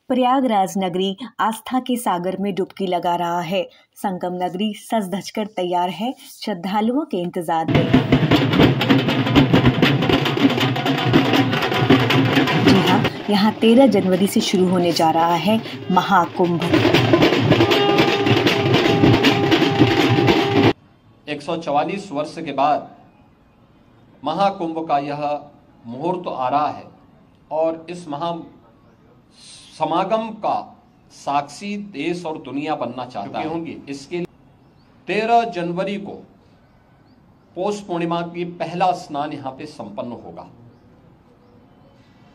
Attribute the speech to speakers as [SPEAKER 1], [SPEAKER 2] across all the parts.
[SPEAKER 1] प्रयागराज नगरी आस्था के सागर में डुबकी लगा रहा है। संगम नगरी सज धज कर तैयार है श्रद्धालुओं के इंतजार में। जी हाँ, यहाँ 13 जनवरी से शुरू होने जा रहा है महाकुंभ।
[SPEAKER 2] 144 वर्ष के बाद महाकुंभ का यह मुहूर्त आ रहा है और इस महा समागम का साक्षी देश और दुनिया बनना चाहता होंगी। इसके 13 जनवरी को पौष पूर्णिमा की पहला स्नान यहाँ पे संपन्न होगा।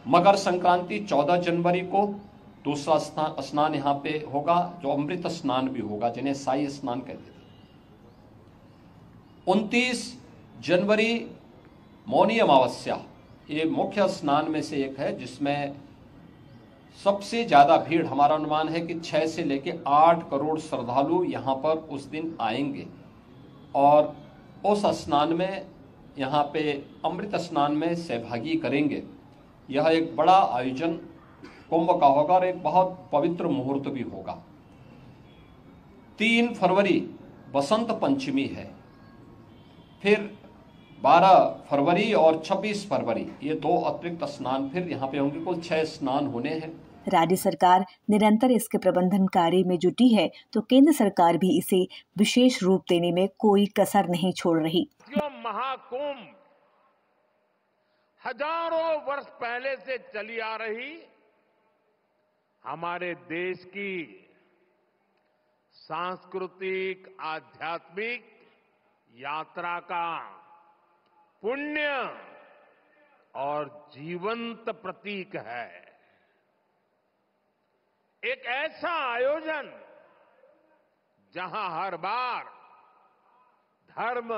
[SPEAKER 2] मकर संक्रांति 14 जनवरी को दूसरा स्नान यहाँ पे होगा, जो अमृत स्नान भी होगा, जिन्हें साई स्नान कहते थे। 29 जनवरी मौनी अमावस्या, ये मुख्य स्नान में से एक है, जिसमें सबसे ज्यादा भीड़, हमारा अनुमान है कि 6 से लेकर 8 करोड़ श्रद्धालु यहाँ पर उस दिन आएंगे और उस स्नान में, यहाँ पे अमृत स्नान में सहभागी करेंगे। यह एक बड़ा आयोजन कुंभ का होगा और एक बहुत पवित्र मुहूर्त भी होगा। 3 फरवरी बसंत पंचमी है, फिर 12 फरवरी और 26 फरवरी ये 2 अतिरिक्त स्नान फिर यहाँ पे होंगे। कुल 6 स्नान होने हैं।
[SPEAKER 1] राज्य सरकार निरंतर इसके प्रबंधन कार्य में जुटी है, तो केंद्र सरकार भी इसे विशेष रूप देने में कोई कसर नहीं छोड़ रही।
[SPEAKER 3] महाकुंभ हजारों वर्ष पहले से चली आ रही हमारे देश की सांस्कृतिक आध्यात्मिक यात्रा का पुण्य और जीवंत प्रतीक है। एक ऐसा आयोजन जहां हर बार धर्म,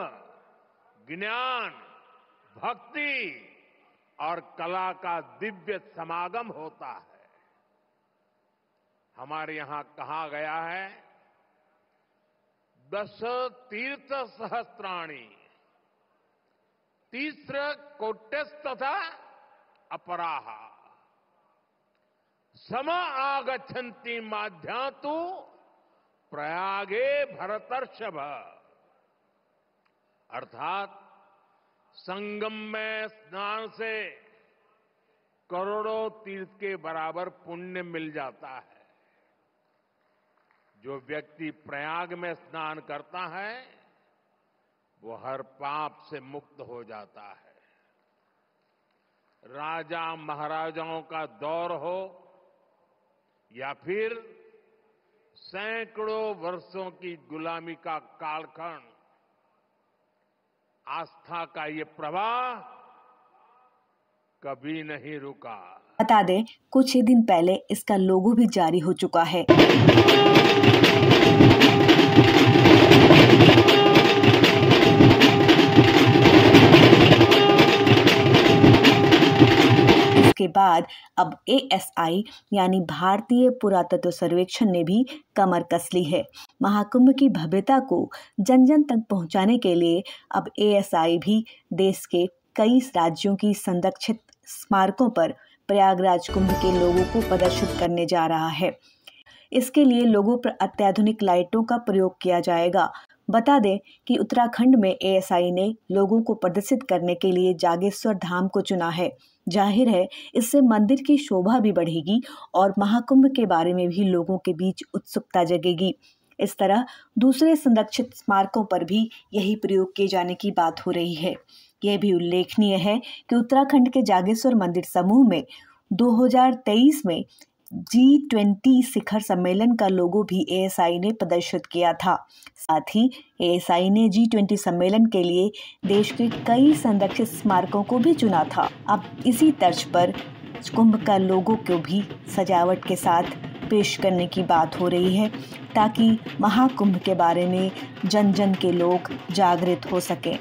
[SPEAKER 3] ज्ञान, भक्ति और कला का दिव्य समागम होता है। हमारे यहां कहा गया है, 10 तीर्थ सहस्त्राणि तीस्र कोट्यस्तथा अपराहा सम आगच्छन्ति माध्यातु प्रयागे भरतर्षभ। अर्थात संगम में स्नान से करोड़ों तीर्थ के बराबर पुण्य मिल जाता है। जो व्यक्ति प्रयाग में स्नान करता है वो हर पाप से मुक्त हो जाता है। राजा महाराजाओं का दौर हो या फिर सैकड़ों वर्षों की गुलामी का कालखंड, आस्था का ये प्रवाह कभी नहीं रुका।
[SPEAKER 1] बता दें, कुछ ही दिन पहले इसका लोगो भी जारी हो चुका है। इसके बाद अब ASI यानी भारतीय पुरातत्व सर्वेक्षण ने भी कमर कस ली है। महाकुंभ की भव्यता को जन जन तक पहुंचाने के लिए अब ASI भी देश के कई राज्यों की संरक्षित स्मारकों पर प्रयागराज कुंभ के लोगों को प्रदर्शित करने जा रहा है। इसके लिए लोगों पर अत्याधुनिक लाइटों का प्रयोग किया जाएगा। बता दें कि उत्तराखंड में ASI ने लोगों को प्रदर्शित करने के लिए जागेश्वर धाम को चुना है। जाहिर है, इससे मंदिर की शोभा भी बढ़ेगी और महाकुंभ के बारे में भी लोगों के बीच उत्सुकता जगेगी। इस तरह दूसरे संरक्षित स्मारकों पर भी यही प्रयोग किए जाने की बात हो रही है। यह भी उल्लेखनीय है कि उत्तराखंड के जागेश्वर मंदिर समूह में 2023 में G20 शिखर सम्मेलन का लोगो भी ASI ने प्रदर्शित किया था। साथ ही ASI ने G20 सम्मेलन के लिए देश के कई संरक्षित स्मारकों को भी चुना था। अब इसी तर्ज पर कुंभ का लोगो को भी सजावट के साथ पेश करने की बात हो रही है, ताकि महाकुंभ के बारे में जन जन के लोग जागृत हो सकें।